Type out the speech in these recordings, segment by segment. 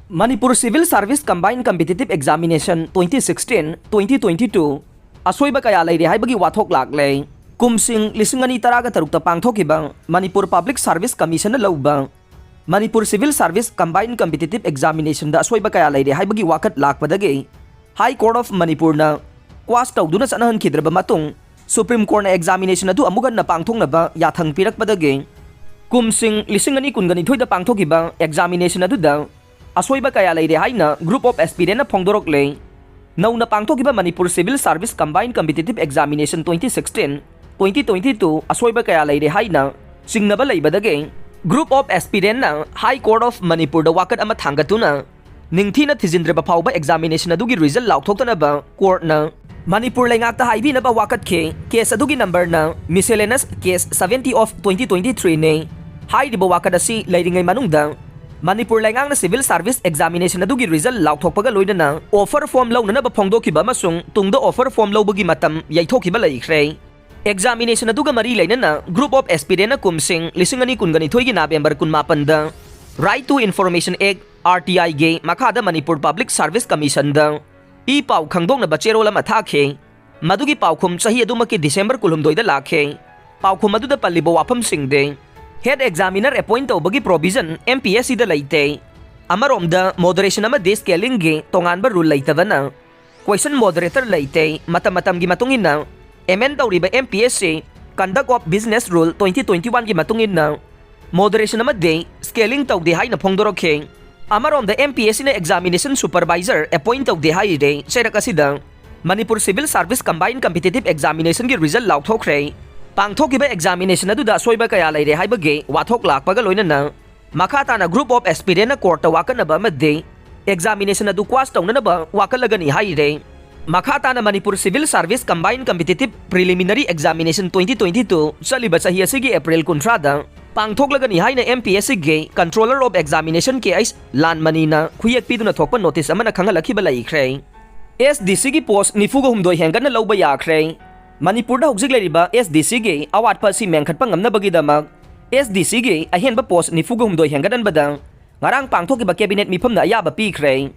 Manipur Civil Service Combined Competitive Examination 2016-2022 Asoiba kaya Leire Haibagi Wathok Lakle Kumsing lisingani taraga tarukta pangthokibang Manipur Public Service Commission na Louba Manipur Civil Service Combined Competitive Examination da Asoiba kaya Leire Haibagi Wakat Lakpadage High Court of Manipur na kwas tawduna sa anahan kidraba matong Supreme Court na examination na du amugan na pangthong na ba yathang pirakpadage Kumsing lisingani kungani thoy da pangthokibang examination na du da Asoiba kaya Leire Hai na group of aspirant na phongdorokle Nauna pangthokiba Manipur Civil Service Combined Competitive Examination 2016-2022 Asoiba kaya Leire Hai na singnaba laibadage group of aspirant na High Court of Manipur da wakat ama thangatuna ningthi na thizindraba phawba examination adugi result laukthokta na ba court na Manipur laingakta haibi na ba wakat ke case adugi number na miscellaneous case 70 of 2023 ne hai di ba wakat asi leiringay manungda Manipur laingang na civil service examination adugi result laukthokpaga loina na offer form law na ba phongdokiba masung tungda offer form law bagi matam yaithokiba Laikre examination aduga mari laina na group of aspirant na kumsing lisingani kungani thoigi November 18 da Right to Information Act RTI ge makada Manipur Public Service Commission da I pau khangdong na bachero lama thakhe madugi paukhum chahi adumaki December 12 da lakhe paukhum adu da pallibo wafam singde Head Examiner appoint tawbagi provision MPSC da laite amarom da moderation ama de scaling ge tongan ba rule laitaba na question moderator laite matamatam gi matungin na amend tawriba MPSC Conduct of Business Rule 2021 gi matungin na moderation ama de scaling tawdi hai na phongdorokhe amarom da MPSC na examination supervisor appoint tawdi hai de sera kasida Manipur Civil Service Combined Competitive Examination gi result laukthokre pangthokiba examination adu da Asoiba kaya Leire Haibagi Wathok lakpaga loina na makata na group of aspirant na court ta wakanaba madde examination adu kwas tawna na ba wakalagani haire makata na Manipur Civil Service Combined Competitive Preliminary Examination 2022 saliba sa hiyasigi April kontrada pangthoklagani hai na MPSC ge Controller of Examination KS Lan Manina khuyak piduna thokpa notice amana khangalakhiba Laikre SDC gi post nifuga humdoi Hengatna Louba Yakhre Manipur da hujik leiriba SDC ge awat pa si mengkhat pangam na bagidamak SDC ge ahenba post ni fugum doi Hengatnan badang ngarang pangthokiba cabinet mifam na ayaba pikre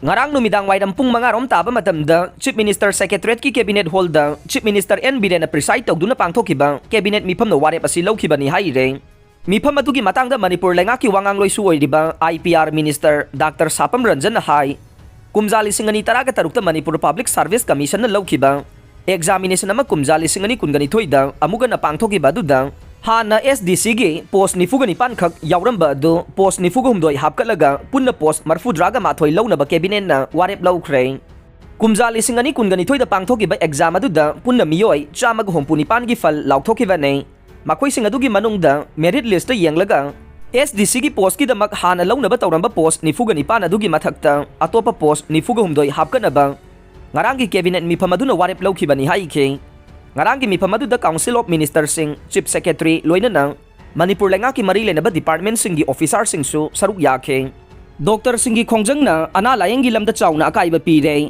ngarang numidang waidam pung mga rom taba matamda Chief Minister Secretariat ki cabinet hall da Chief Minister NB na preside tawduna pangthokiba cabinet mifam na warep asi lawkiba ni haire mifam atugi matangda Manipur lenga ki wangang loi suoy diba IPR Minister Dr. Sapam Ranjan na hai kumjali singani taraga tarukta Manipur Public Service Commission na lawkiba examination nama kumjali singani kungani thoida amuga na pangthokiba duda hana SDC ge post nifugani pankhak yauramba do post nifugum doi hapkalaga punna post marfudraga mathoi launa ba cabinet na warep Loukhre kumjali singani kungani thoida pangthokiba exam aduda punna miyoi chamag hompuni pan gi fal laukthokhiba ne makhoi singadugi manungda merit list ta yenglaga SDC gi post ki damak hana launa ba tawramba post nifugani pan adugi mathakta atopa post nifugum doi hapkanaba Ngarangi cabinet mifam aduna warep lawkhiba ni haike ngarangi mifam adu da Council of Ministers sing Chief Secretary loina na Manipur lenga ki mari le na ba department sing gi officer sing su saruk yakhe Dr. Singgi khongjang na ana layang gi lamda chawna akaiba pire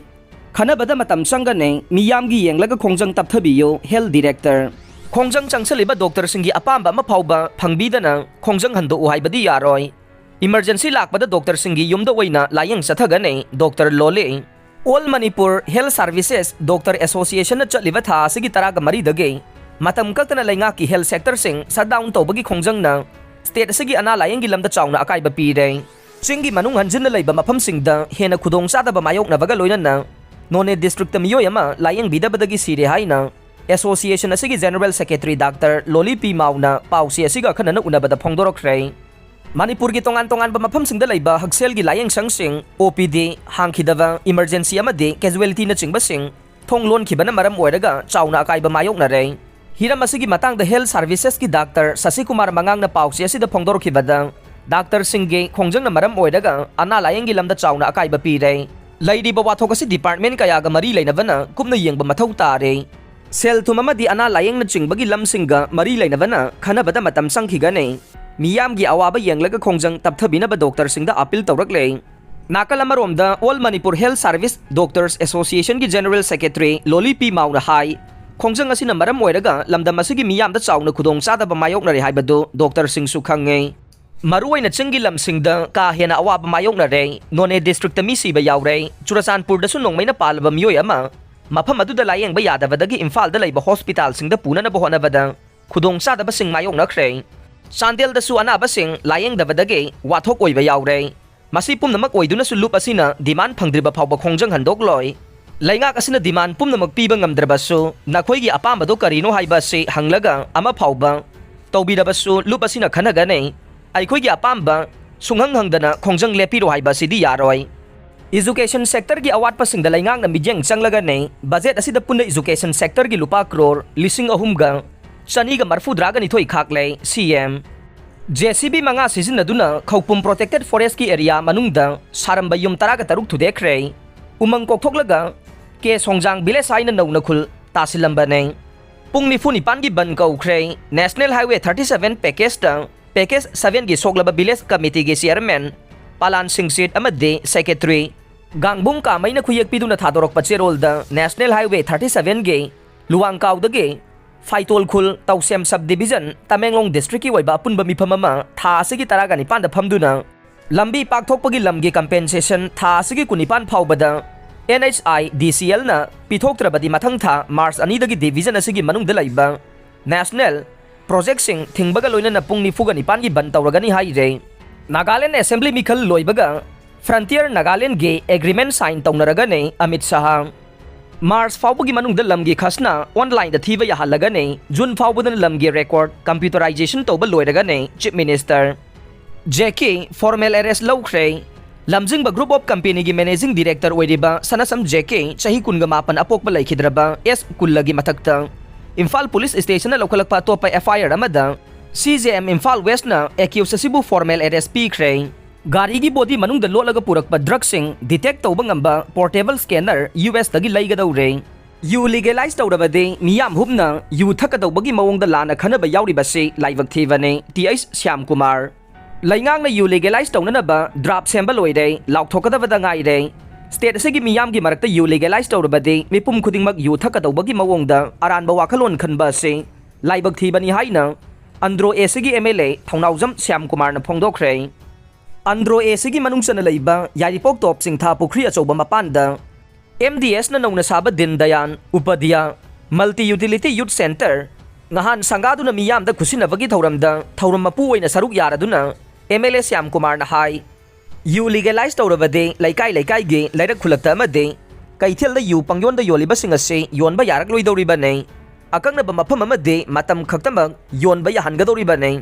khana bada matam changa ne miyam gi yenglaga khongjang tapthabiyo Health Director khongjang changsaliba Dr. Singgi apamba ma phawba phangbida na khongjang hando u haibadi yaroi emergency lakbada Dr. Singgi yumda waina layang sathaga ne Dr. Lole All Manipur Health Services Doctor Association na chaliba tha sigi taraga mari dage matam kakna lainga ki health sector sing shutdown tawbagi khongjang na state sigi ana layang gi lamda chawna akaiba pire singi manung hanjin na laiba mafam singda hena khudong sada ba mayok na baga loina na None district miyoy ama layang bida badagi sire hai na association na sigi General Secretary Dr. Loli P. Mau na pausi asiga khana na unabada phongdorokre Manipur gi tongan-tongan ba mafam singda laiba hagsel gi layang sangsing OPD hangkhidaba emergency amade casualty na chingba sing thonglon khiba na maram oiraga chawna akaiba mayok na re hiram asigi matang the health services ki Dr. Sasi Kumar mangang na pausi asida phongdor khibada Dr. Singge khongjang na maram oiraga ana layang gi lamda chawna akaiba pire laidi ba wathok asi department kaya ga mari lainaba na kumna yengba mathau tare sel thumama di ana layang na chingba gi lamsinga mari lainaba na khana bada matam sangkhiga ne miyam gi awaba yenglaga khongjang tapthabina ba Dr. Singda appeal tawrakle nakalamarom All Manipur Health Service Doctors Association gi General Secretary Loli P. Mau na hai khongjang asina maram oiraga lamdam asigi miyam da chawna khudong sada ba mayok na re haibado Dr. Sing su khange Maruoina Chingi Lamsingda ka hena awaba mayoknare None district mi siba yaure Churasanpur da sunong may napalaba miyoy ama mafam aduda layeng ba yadabadagi Imphal da layba hospital singda puna na bahonabada khudong sadaba sing mayoknakre Chandel da su anaba sing layeng dabadagi Wathok oiba yaure masi pumnamak oiduna su loop asina demand phangdriba phawba khongjang handokloi Laingak asina demand pumnamak piba ngamdrabasu nakhoigi apambado karino haiba se hanglaga ama phawba tawbirabasu loop asina khanagane Aikoigi apamba sunghang hangdana khongjang lepiro haiba sidi yaroi Education sector gi awat pasing dalayang na midyang changlaga ne budget asida punna education sector gi lupa crore lising ahumga shani ga marfu draga ni thoi khaklei CM JCB manga season aduna khopum protected forest ki area manungda saramba yum taraga taruk thu dekhrei umang kokthoklaga ke songjang bile saina nau nakhul tasilamba ne pung ni funi pan gi ban kaukrei National Highway 37 package ta Package 7 gi soglaba village committee gi chairman Palan Singsit amade secretary Gangbung ka may na kuyag piduna thadorok pachirol da National Highway 37 gi luwang kaw da gi Faitol khul Tausem subdivision Tamenglong district ki waiba punba miphamama tha asigi taraga ni panda phamduna lambi pakthokpagi lamgi compensation tha asigi kunipan phawbada NHI DCL na pithoktrabadi mathang tha March ani dagi division asigi manungda laiba National Project sing thingbaga loina na pung nifuga ni pangi ban tawragani haire Nagaland Assembly Mikhal loibaga Frontier Nagaland ge agreement sign tawnaraga ne Amit Shah Mars fawbagi manungda lamgi khasna online da thiba yahalaga ne June fawbada lamgi record computerization tawba loiraga ne Chief Minister Jackey formal arrest Loukhre Lamjing ba group of company gi managing director oiriba sanasam Jackey chahi kunga mapan apokba laikhidraba S kullagi mathakta Imphal Police Station na lokhalakpa topa FIR amada CJM Imphal West na accused sibu formal arrest pikre gari gi body manungda lolaga purakpa drug sing detect tawba ngamba portable scanner US dagi laigadaure yu legalize tawrabade miyam hubna yu thakadawbagi mawongda lana khanaba yauribase laibak thivane TH Syam Kumar laingang na yu legalize tawnanaba drop sample loide lauthokadabada ngaire State asigi miyam gi marakta yu legalize tawrabade mipum khudingmak yu thakadawbagi mawongda aranba wakhalon khanba se laibak thibani haina Andro Asigi MLA Thongnawjam Syam Kumar na phongdokhre Andro Asigi manungsana leiba Yaripok top singtha pukri achoba mapanda MDS na nauna saba Din Dayan Upadhyaya Multi Utility Youth Center ngahan sangaduna miyam da khusinabagi thauramda thauram mapu oina saruk yaraduna MLA Syam Kumar na hai yu legalize tawrabade laikai gi lairak khulakta amade kaithel da yu pangyon da yoliba singase yonba yarak loidoriba ne akangna ba mafam amade matam khaktamang yonba yahangadoriba ne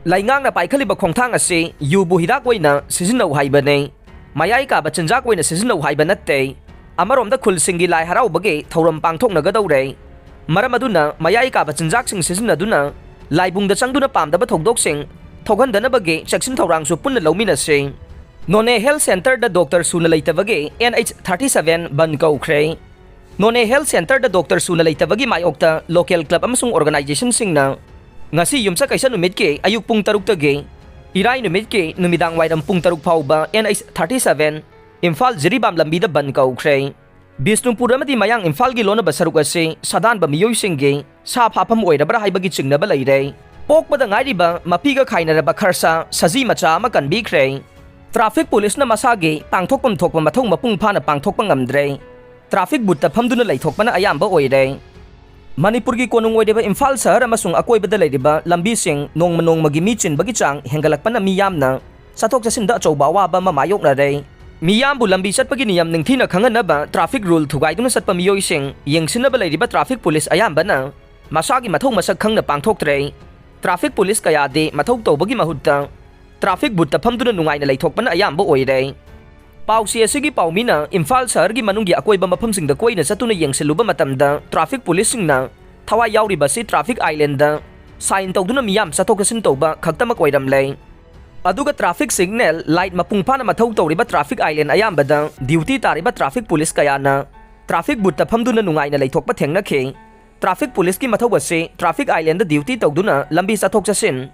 laingang na paikhaliba khongthang ase yu bu hidak oina sizinau haiba ne mayai ka ba chanjak oina sizinau haiba natte amarom da khul singi lai harau bage thauram pangthoknagadore maram aduna mayai ka ba chanjak sing sizinaduna laibung da changduna pamdaba thokdok sing thokhandana bage chaksin thorang su punna lomina se None Health Center da Dr. Suna Leitabagi NH37 ban Loukhre None Health Center da Dr. Suna Leitabagi mayokta local club amasung organization singna ngasi yumsa kaisa numit ke ayuk pung taruk tage irai numit ke numidang wairam pung taruk phawba NH37 Imphal Jiribam lambida ban Loukhre Bisnupur amati mayang Imphal gi lona basaruk ase sadan ba miyoy singge sa phapam oirabra haibagi chingnaba leire pokbada ngairiba mapiga khainaraba kharsa saji macha ama kanbikre Traffic Police na masagi pangthokpam thokpa mathong mapung phana pangthokpa ngamdre Traffic butta phamduna leithokpana ayamba oire Manipur gi konung oideba Imphal sahar amasung akoibada leiriba lambi sing nongmanong magi michin bagi chang hengalakpana miyamna sathok jasinda achouba waba mamayokna re miyambu lambi chatpagi niyam ningthina khanganaba traffic rule thugaiduna satpa miyoy sing yengsinaba leiriba Traffic Police ayambana masagi mathong masak khangna pangthoktre Traffic Police kayade mathok tawbagi mahutta Traffic butta phamduna nungai na leithokpana ayamba oire pausi asigi paumina Imphal sahar gi manunggi akoiba mafamsing da koina satuna yengseluba matamda Traffic Police singna thawai yauriba si Traffic Island da sign tawduna miyam sathokasin tawba khaktamak oiramle aduga traffic signal light mapung phana mathau tawriba Traffic Island ayamba da duty tariba Traffic Police kayana Traffic butta phamduna nungai na leithokpa thengnakhe Traffic Police ki mathau ase Traffic Island da duty tawduna lambi sathok jasin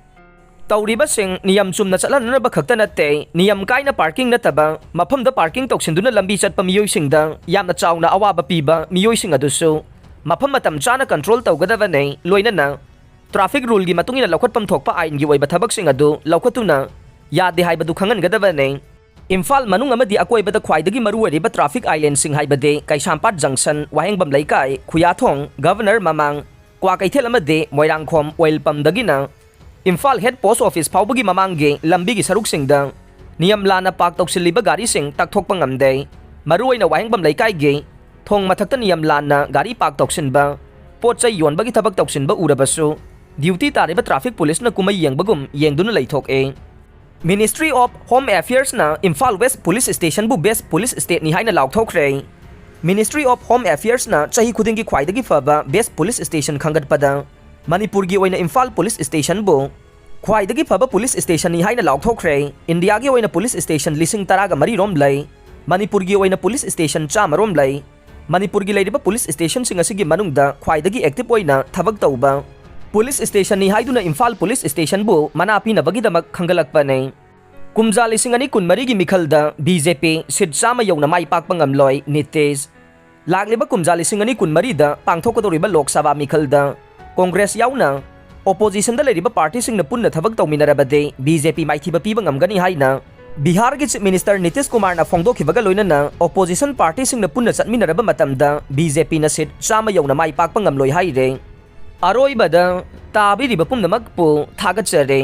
Tauriba sing niyam chumna chalanaba khakta natte niyam kaina parking nataba mafamda parking toksinduna lambi chatpa miyoy singda yamna chawna awaba piba miyoy sing adusu mafam matam chana control tawgadaba ne loinana traffic rule gi matungina lokhatpam thokpa ain gi oiba thabak sing adu lokhatuna यादे हाइबदु खंगनगदबने इम्फाल मनुंग अमदि अकोइबदा ख्वाइदगी मरुअरिबा traffic island सिंह हाइबदे कैसामपाट जंक्शन वाहेंगबम लैकाई खुयाथोंग गवर्नर ममांग क्वाकैथेल अमदे मोइरांगखोम ऑयल पंपदगिना इम्फाल हेड पोस्ट ऑफिस फाउबगी ममांगे लंबिगी सरुकसिंगदा नियम लाना पाक तौसिलिबा गारीसिंग ताकथोकपा ngamde मरुअइना वाहेंगबम लैकाइगे थोंग मथक्ता नियम लाना गारी पाक तौसिनबा पोटचै योनबगी थबक तौसिनबा उरबसु ड्यूटी तारिबा ट्रैफिक पुलिस न कुमै येंगबगुम येंगदुना लैथोकए मिनिस्ट्री ऑफ होम अफेयर्स ना इम्फाल वेस्ट पुलिस स्टेशन बु बेस्ट पुलिस स्टेट नि हाइना लाउथोखरे मिनिस्ट्री ऑफ होम अफेयर्स ना चाही खुदिंगी ख्वाइदगी फबा बेस्ट पुलिस स्टेशन खंगतपदा मणिपुर की ओइना इम्फाल पुलिस स्टेशन बु ख्वाइदगी फबा पुलिस स्टेशन नि हाइना लाउथोखरे इंडिया की ओइना पुलिस स्टेशन लिसिंग तरागा मरी रोम लै मणिपुर की ओइना पुलिस स्टेशन चामरोम लै मणिपुर की लैरिबा पुलिस स्टेशन सिंग असिगी मनुंगदा ख्वाइदगी एक्टिव ओइना थबक तौबा पुलिस स्टेशन नि हाइदुना इम्फाल पुलिस स्टेशन बु मना पिनबगीदमक खंगलकपने कुमजा लिसिंग अनि कुनमरी की मिखलदा बीजेपी सीट चामा यौना माई पाकपा ngamloi नितेश लागलेबा कुमजा लिसिंग अनि कुनमरी दा पांगथोकदोरिबा लोकसभा मिखलदा कांग्रेस याउना ओपोजिशन दा लेरिबा पार्टी सिंगना पुन्ना थबक तौमिनरबदे बीजेपी माइथिबा पीबा ngamgani हाइना बिहार के चीफ मिनिस्टर नीतीश कुमार ना फोंदोखिबगा लोइनना ओपोजिशन पार्टी सिंगना पुन्ना चटमिनरबा मतमदा बीजेपी ना सीट चामा यौना माई पाकपा ngamloi हाइरे अरोइबदा ताबिरिबा पुम्नमकपु थागतचरे।